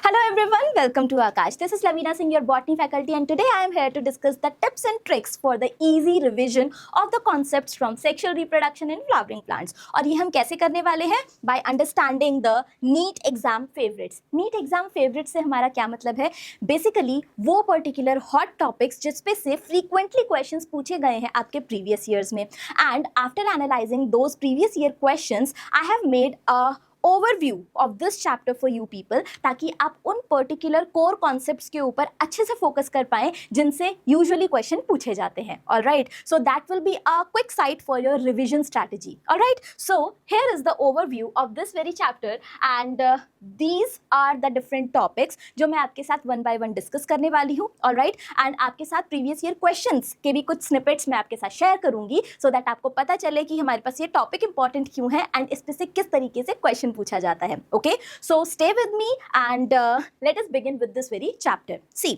Hello everyone, welcome to Akash. This is Lavina Singh, your botany faculty, and today I am here to discuss the tips and tricks for the easy revision of the concepts from sexual reproduction in flowering plants. और ये हम कैसे करने वाले हैं? By understanding the NEET exam favorites. NEET exam favorites से हमारा क्या मतलब है? Basically वो particular hot topics जिस पे से frequently questions पूछे गए हैं आपके previous years में. And after analyzing those previous year questions, I have made a overview of this chapter for you people, ताकि आप उन पर्टिकुलर कोर कॉन्सेप्ट्स के ऊपर अच्छे से फोकस कर पाएं जिनसे यूजुअली क्वेश्चन पूछे जाते हैं. Alright, so that will be a quick sight for your revision strategy. Alright, so here is the overview of this very chapter and these are the different topics जो मैं आपके साथ वन बाय वन डिस्कस करने वाली हूँ. Alright, and आपके साथ previous year questions के भी कुछ स्निपेट्स मैं आपके साथ शेयर करूंगी सो दैट आपको पता चले कि हमारे पास ये टॉपिक इंपॉर्टेंट क्यों है एंड इस पे से किस तरीके से क्वेश्चन पूछा जाता है. Okay, so stay with me and let us begin with this very chapter. See,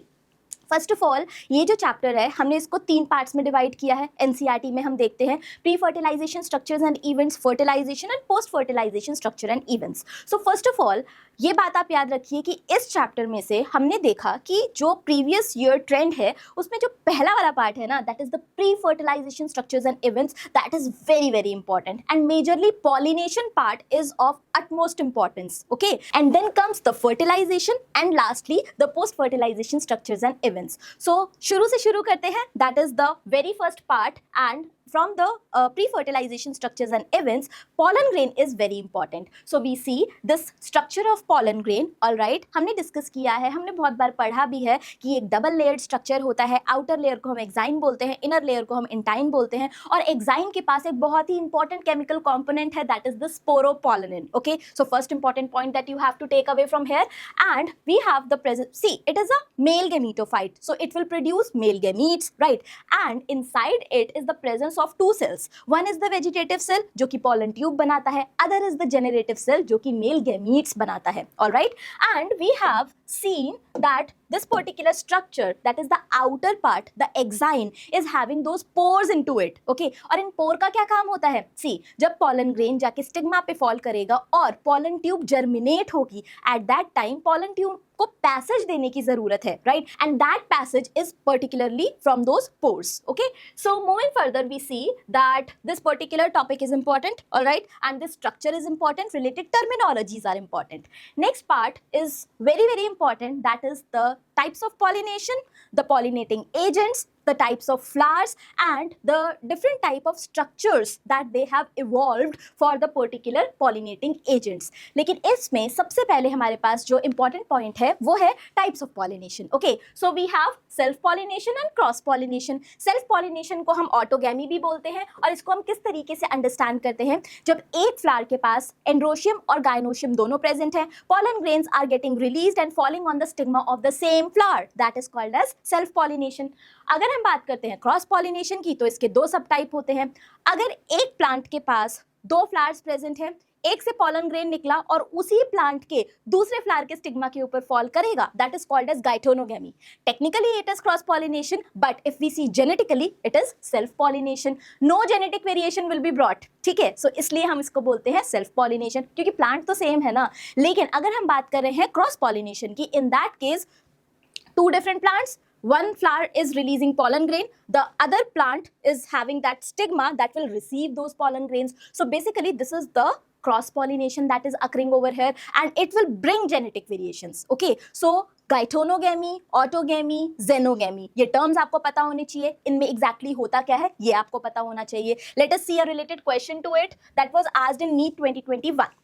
first of all ये जो चैप्टर है हमने इसको 3 पार्ट्स में डिवाइड किया है. एनसीईआरटी में हम देखते हैं pre fertilization structures and events, fertilization and post fertilization structure and events. So first of all ये बात आप याद रखिए कि इस चैप्टर में से हमने देखा कि जो प्रीवियस ईयर ट्रेंड है उसमें जो पहला वाला पार्ट है ना, that is the pre fertilization structures and events, that is very very important and majorly pollination part is of utmost importance. Okay, and then comes the fertilization and lastly the post fertilization structures and events. So शुरू से शुरू करते हैं. That is the very first part, and from the pre-fertilization structures and events, pollen grain is very important. So we see this structure of pollen grain. All right, हमने discuss किया है, हमने बहुत बार पढ़ा भी है कि एक डबल लेयर्ड स्ट्रक्चर होता है. आउटर लेयर को हम एक्साइन बोलते हैं, इनर लेयर को हम इंटाइन बोलते हैं, और एक्साइन के पास एक बहुत ही इंपॉर्टेंट केमिकल कॉम्पोनेंट है, that is the sporopollenin. Okay, so first important point that you have to take away from here, and we have the present, see it is a male gametophyte, so it will produce male gametes, right? And inside it is the presence of 2 cells. One is the vegetative cell जो कि pollen tube बनाता है, other is the generative cell जो कि male gametes बनाता है. All right, and we have seen that this particular structure, that is the outer part, the exine, is having those pores into it. Okay, और इन pore का क्या काम होता है? See, जब pollen grain जाके stigma पे fall करेगा और pollen tube germinate होगी, at that time pollen tube को पैसेज देने की जरूरत है, right? And that passage is particularly from those pores. Okay, so moving further we see that this particular topic is important. Alright, and this structure is important, related terminologies are important. Next part is very very important, that is the types of pollination, the pollinating agents, the types of flowers, and the different type of structures that they have evolved for the particular pollinating agents. लेकिन इसमें सबसे पहले हमारे पास जो important point है वो है types of pollination. Okay, so we have self pollination and cross pollination. Self pollination को हम autogamy भी बोलते हैं, और इसको हम किस तरीके से understand करते हैं? जब एक flower के पास एंड्रोशियम और गाइनोशियम दोनों present हैं, pollen grains are getting released and falling on the stigma of the same flower, that is called as self pollination. अगर हम बात करते हैं क्रॉस पॉलिनेशन की, तो इसके 2 सब टाइप होते हैं. अगर एक प्लांट के पास 2 फ्लावर्स प्रेजेंट हैं, एक से पॉलन ग्रेन निकला और उसी प्लांट के दूसरे फ्लावर के स्टिग्मा के ऊपर फॉल करेगा, that is called as geitonogamy. Technically it is cross pollination, but if we see genetically it is self pollination. No genetic variation will be brought. ठीक है, सो इसलिए हम इसको बोलते हैं सेल्फ पॉलिनेशन, क्योंकि प्लांट तो सेम है ना. लेकिन अगर हम बात कर रहे हैं क्रॉस पॉलिनेशन की, in that case 2 different plants, one flower is releasing pollen grain, the other plant is having that stigma that will receive those pollen grains. So basically this is the cross pollination that is occurring over here, and it will bring genetic variations. Okay, so geitonogamy, autogamy, xenogamy, ये terms आपको पता होने चाहिए. इनमें exactly होता क्या है ये आपको पता होना चाहिए. Let us see a related question to it that was asked in NEET 2021.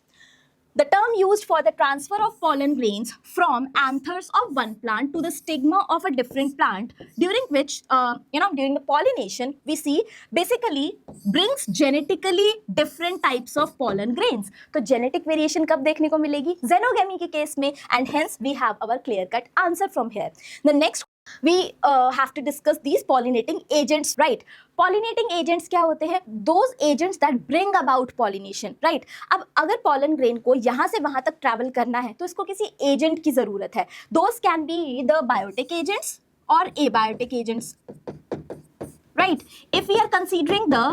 The term used for the transfer of pollen grains from anthers of one plant to the stigma of a different plant, during which, during the pollination, we see basically brings genetically different types of pollen grains. तो genetic variation कब देखने को मिलेगी? Xenogamy के case में, and hence we have our clear-cut answer from here. The next we have to discuss these pollinating agents, right? Pollinating agents क्या होते हैं? Those agents that bring about pollination, right? अब अगर pollen grain को यहाँ से वहाँ तक travel करना है तो इसको किसी agent की ज़रूरत है. Those can be the biotic agents or abiotic agents, right? If we are considering the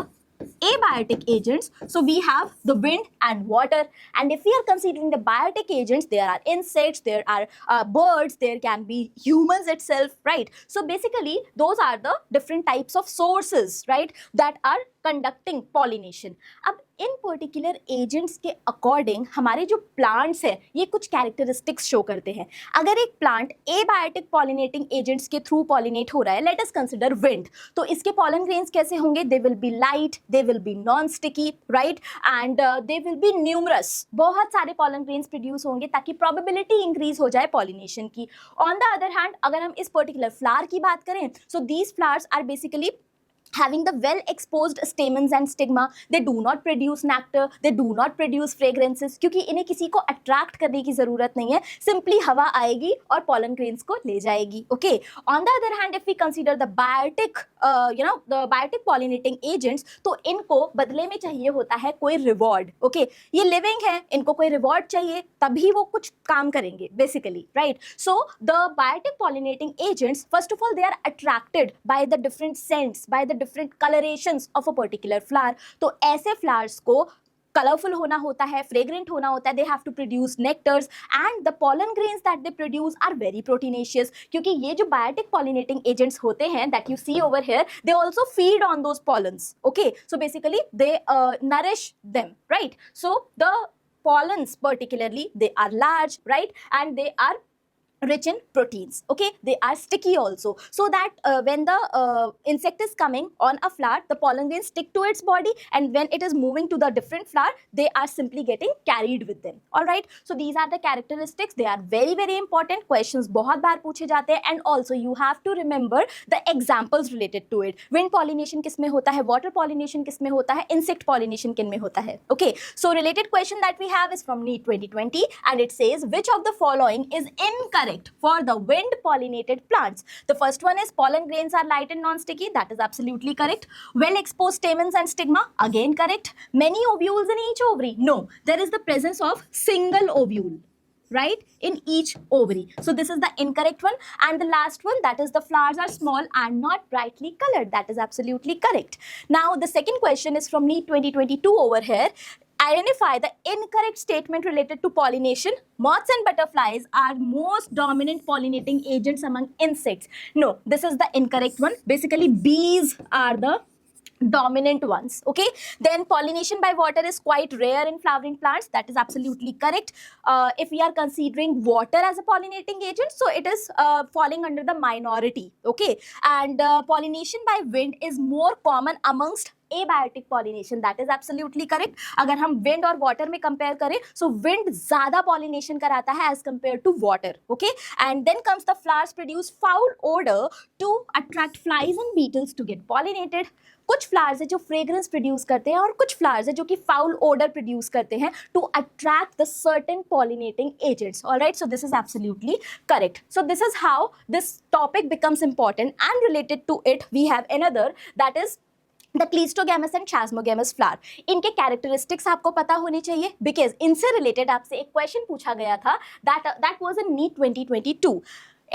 abiotic agents, so we have the wind and water. And if we are considering the biotic agents, there are insects, there are birds, there can be humans itself, right? So basically those are the different types of sources, right, that are conducting pollination. अब इन particular agents के according हमारे जो plants हैं ये कुछ characteristics show करते हैं. अगर एक प्लांट एबायोटिक पॉलिनेटिंग एजेंट्स के थ्रू पॉलिनेट हो रहा है, लेट अस कंसिडर विंड, तो इसके पॉलन ग्रेन्स कैसे होंगे? They will be light, they will be non sticky, right, and they will be numerous. बहुत सारे पॉलन ग्रेन्स प्रोड्यूस होंगे ताकि प्रोबेबिलिटी इंक्रीज हो जाए पॉलिनेशन की. ऑन द अदर हैंड अगर हम इस पर्टिकुलर फ्लावर की बात करें, so these flowers are basically having the well exposed stamens and stigma. They do not produce nectar, they do not produce fragrances, क्योंकि इन्हें किसी को अट्रैक्ट करने की ज़रूरत नहीं है, सिंपली हवा आएगी और pollen grains को ले जाएगी. Okay, on the other hand if we consider the biotic the biotic pollinating agents, तो इनको बदले में चाहिए होता है कोई रिवॉर्ड. ओके, ये लिविंग है, इनको कोई रिवॉर्ड चाहिए तभी वो कुछ काम करेंगे basically, right? So the biotic pollinating agents, first of all they are attracted by the different scents, by the different colorations of a particular flower. तो ऐसे flowers को कलरफुल होना होता है, फ्रेग्रेंट होना होता है, they have to produce nectars and the pollen grains that they produce are very proteinaceous. क्योंकि ये जो बायोटिक पॉलिनेटिंग एजेंट्स होते हैं that you see over here, they also feed on those pollens. Okay, so basically they nourish them, right? So the pollens particularly they are large, right, and they are rich in proteins. Okay, they are sticky also, so that when the insect is coming on a flower, the pollen grains stick to its body, and when it is moving to the different flower, they are simply getting carried with them. All right, so these are the characteristics. They are very very important. Questions बहुत बार पूछे जाते हैं, and also you have to remember the examples related to it. Wind pollination किस में होता है, water pollination किस में होता है, insect pollination किन में होता है. Okay, so related question that we have is from NEET 2020, and it says which of the following is incorrect for the wind pollinated plants? The first one is pollen grains are light and non-sticky. That is absolutely correct. Well exposed stamens and stigma, again correct. Many ovules in each ovary? No, there is the presence of single ovule, right, in each ovary. So this is the incorrect one. And the last one, that is the flowers are small and not brightly colored. That is absolutely correct. Now the second question is from NEET 2022 over here. Identify the incorrect statement related to pollination. Moths and butterflies are most dominant pollinating agents among insects. No, this is the incorrect one. Basically, bees are the dominant ones. Okay, then pollination by water is quite rare in flowering plants. That is absolutely correct. If we are considering water as a pollinating agent, so it is falling under the minority. Okay, and pollination by wind is more common amongst abiotic pollination. That is absolutely correct. अगर हम wind और water में compare करें, so wind ज़्यादा pollination कराता है as compared to water. Okay, and then comes the flowers produce foul odor to attract flies and beetles to get pollinated. कुछ flowers है जो फ्रेग्रेंस प्रोड्यूस करते हैं और कुछ फ्लावर्स है जो कि फाउल ओडर प्रोड्यूस करते हैं to attract the certain pollinating agents. Alright, so this is absolutely correct. So this is how this topic becomes important, and related to it we have another, that is the cleistogamous and chasmogamous flower. इनके characteristics आपको पता होने चाहिए, because इनसे related आपसे एक question पूछा गया था that was in NEET 2022.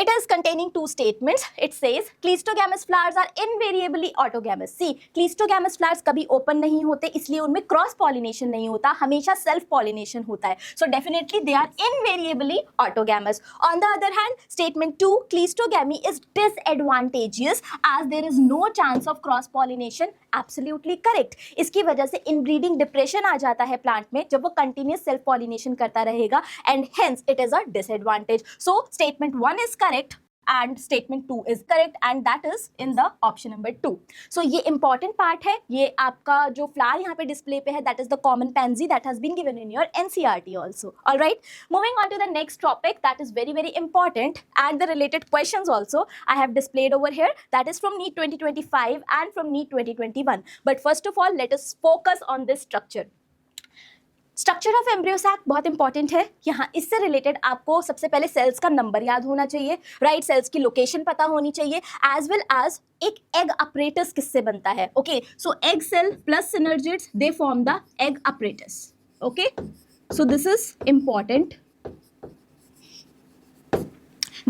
It is containing two statements. It says cleistogamous flowers are invariably autogamous. See, cleistogamous flowers कभी open नहीं होते, इसलिए उनमें cross pollination नहीं होता, हमेशा self pollination होता है. So definitely they are invariably autogamous. On the other hand, statement 2, cleistogamy is disadvantageous as there is no chance of cross pollination. Absolutely correct. इसकी वजह से inbreeding depression आ जाता है प्लांट में जब वो continuous self pollination करता रहेगा, and hence it is a disadvantage. So statement 1 is correct and statement 2 is correct, and that is in the option number 2. So ये important part है, ये आपका जो flower यहाँ पे display पे है, that is the common pansy that has been given in your NCERT also. All right, moving on to the next topic that is very very important, and the related questions also I have displayed over here, that is from NEET 2025 and from NEET 2021. But first of all, let us focus on this structure. Structure of embryo sac बहुत important है. यहाँ इससे related आपको सबसे पहले sales का number याद होना चाहिए, राइट, सेल्स की लोकेशन पता होनी चाहिए, एज वेल एज एक एग अपरेटस किससे बनता है. Okay, so egg cell plus synergids they form the egg apparatus. Okay, so this is important.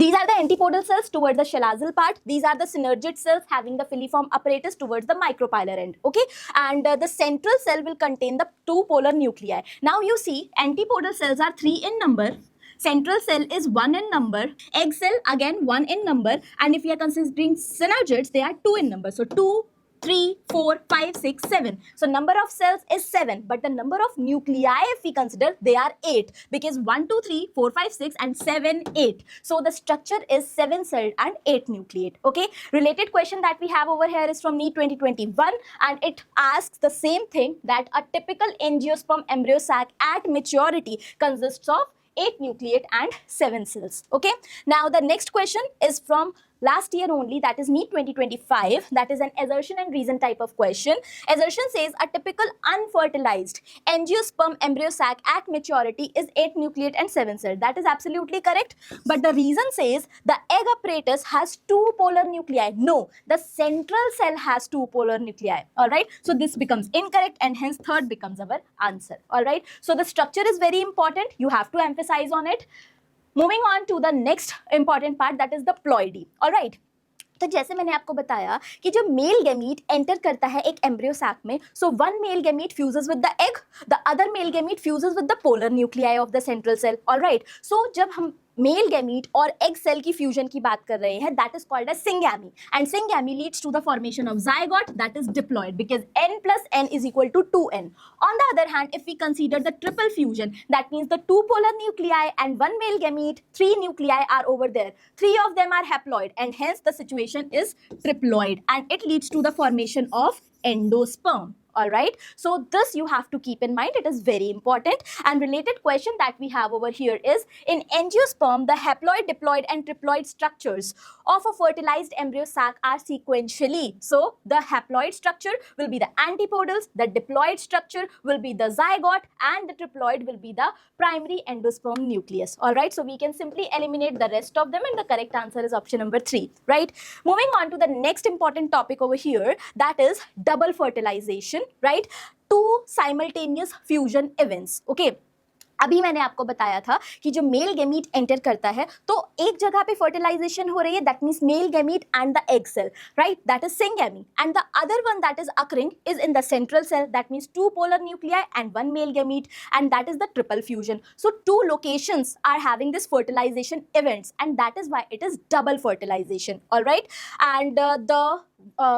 These are the antipodal cells towards the chalazal part. These are the synergid cells having the filiform apparatus towards the micropylar end. Okay, and the central cell will contain the two polar nuclei. Now you see, antipodal cells are 3 in number. Central cell is 1 in number. Egg cell again 1 in number. And if we are considering synergids, they are 2 in number. So 2, 3, 4, 5, 6, 7. So number of cells is 7, but the number of nuclei, if we consider, they are 8, because 1, 2, 3, 4, 5, 6 and 7, 8. So the structure is 7 celled and 8 nucleate. Okay. Related question that we have over here is from NEET 2021, and it asks the same thing, that a typical angiosperm embryo sac at maturity consists of 8 nucleate and 7 cells. Okay. Now the next question is from last year only, that is NEET 2025. That is an assertion and reason type of question. Assertion says a typical unfertilized angiosperm embryo sac at maturity is 8 nucleate and 7 cell. That is absolutely correct. But the reason says the egg apparatus has 2 polar nuclei. No, the central cell has 2 polar nuclei. All right. So this becomes incorrect, and hence third becomes our answer. All right. So the structure is very important. You have to emphasize on it. Moving on to the next important part, that is the ploidy. All right. तो जैसे मैंने आपको बताया कि जब male gamete enter करता है एक एम्ब्रियो सैक में, so one male gamete fuses with the egg, the other male gamete fuses with the polar nuclei of the central cell. Alright. So जब हम मेल गैमीट और एग सेल की fusion की बात कर रहे हैं, that is called as syngamy, and syngamy leads to the formation of zygote, that is diploid, because n plus n is equal to 2n. On the other hand, if we consider the triple fusion, that means the 2 polar nuclei and 1 male gamete, 3 nuclei are over there, 3 of them are haploid, and hence the situation is triploid, and it leads to the formation of endosperm. All right. So this you have to keep in mind. It is very important. And related question that we have over here is, in angiosperm, the haploid, diploid and triploid structures of a fertilized embryo sac are sequentially. So the haploid structure will be the antipodals, the diploid structure will be the zygote, and the triploid will be the primary endosperm nucleus. All right. So we can simply eliminate the rest of them, and the correct answer is option number 3. Right. Moving on to the next important topic over here, that is double fertilization. Right, 2 simultaneous fusion events. Okay. अभी मैंने आपको बताया था कि जो male gamete enter करता है तो एक जगह पे फर्टिलाइजेशन हो रही है, that means male gamete and the egg cell, right, that is syngamy, and the other one that is occurring is in the central cell, that means 2 polar nuclei and 1 male gamete, and that is the triple fusion. So 2 locations are having this fertilization events, and that is why it is double fertilization. All right. And the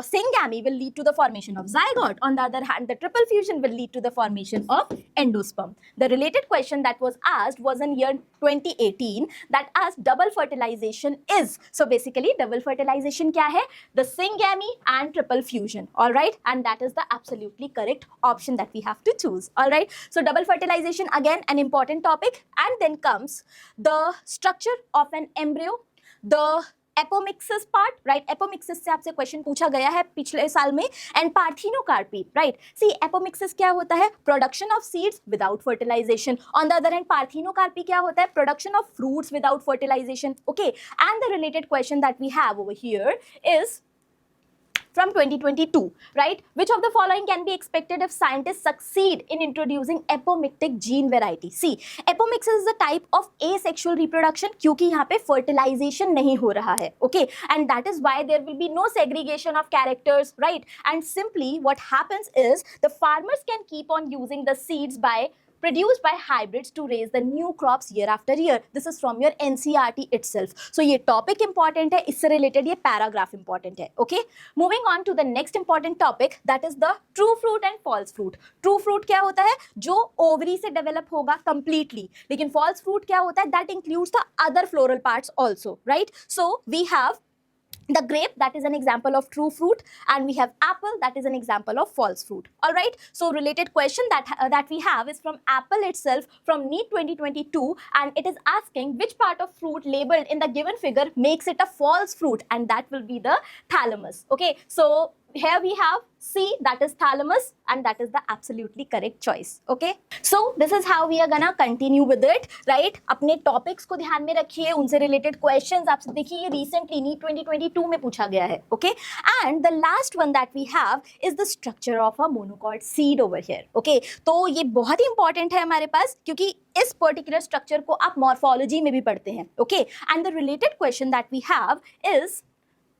syngamy will lead to the formation of zygote. On the other hand, the triple fusion will lead to the formation of endosperm. The related question that was asked was in year 2018, that asked double fertilization is. So basically double fertilization kya hai? The syngamy and triple fusion. All right. And that is the absolutely correct option that we have to choose. All right. So double fertilization, again an important topic. And then comes the structure of an embryo, the apomixis part, right. Apomixis से आपसे question पूछा गया है पिछले साल में. And parthenocarpy, right. See apomixis क्या होता है? Production of seeds without fertilization. On the other hand parthenocarpy क्या होता है? Production of fruits without fertilization. Okay. And the related question that we have over here is from 2022, right? Which of the following can be expected if scientists succeed in introducing apomictic gene variety? See, apomixis is a type of asexual reproduction क्योंकि यहाँ पे fertilization नहीं हो रहा है, okay? And that is why there will be no segregation of characters, right? And simply what happens is the farmers can keep on using the seeds produced by hybrids to raise the new crops year after year. This is from your NCERT itself. So ये topic important है, इससे related ये paragraph important है, okay? Moving on to the next important topic, that is the true fruit and false fruit. True fruit क्या होता है? जो ovary से develop होगा completely. लेकिन false fruit क्या होता है? That includes the other floral parts also, right? So we have the grape, that is an example of true fruit, and we have apple, that is an example of false fruit. All right. So related question that we have is from apple itself, from NEET 2022, and it is asking which part of fruit labeled in the given figure makes it a false fruit, and that will be the thalamus. Okay. So here we have C, that is thalamus, and that is the absolutely correct choice. Okay, so this is how we are gonna continue with it, right? अपने topics को ध्यान में रखिए, उनसे related questions आपसे देखिए, ये recently NEET 2022 में पूछा गया है. Okay, and the last one that we have is the structure of a monocot seed over here. Okay, तो ये बहुत ही important है हमारे पास, क्योंकि इस particular structure को आप morphology में भी पढ़ते हैं. Okay, and the related question that we have is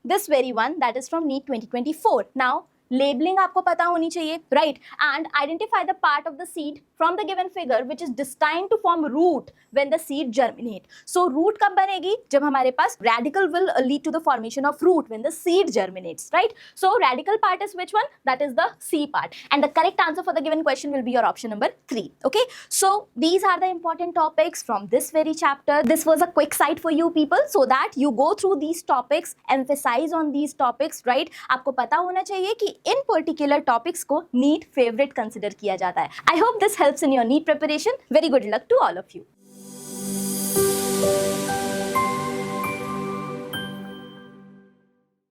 this very one, that is from NEET 2024. Now, labeling आपको पता होनी चाहिए, right? And identify the part of the seed from the given figure which is destined to form root when the seed germinate. So root कब बनेगी? जब हमारे पास radical will lead to the formation of root when the seed germinates, right? So radical part is which one? That is the C part. And the correct answer for the given question will be your option number 3. Okay? So these are the important topics from this very chapter. This was a quick site for you people, so that you go through these topics, emphasize on these topics, right? आपको पता होना चाहिए कि इन particular topics को NEET favourite consider किया जाता है. I hope this helps in your NEET preparation. Very good luck to all of you.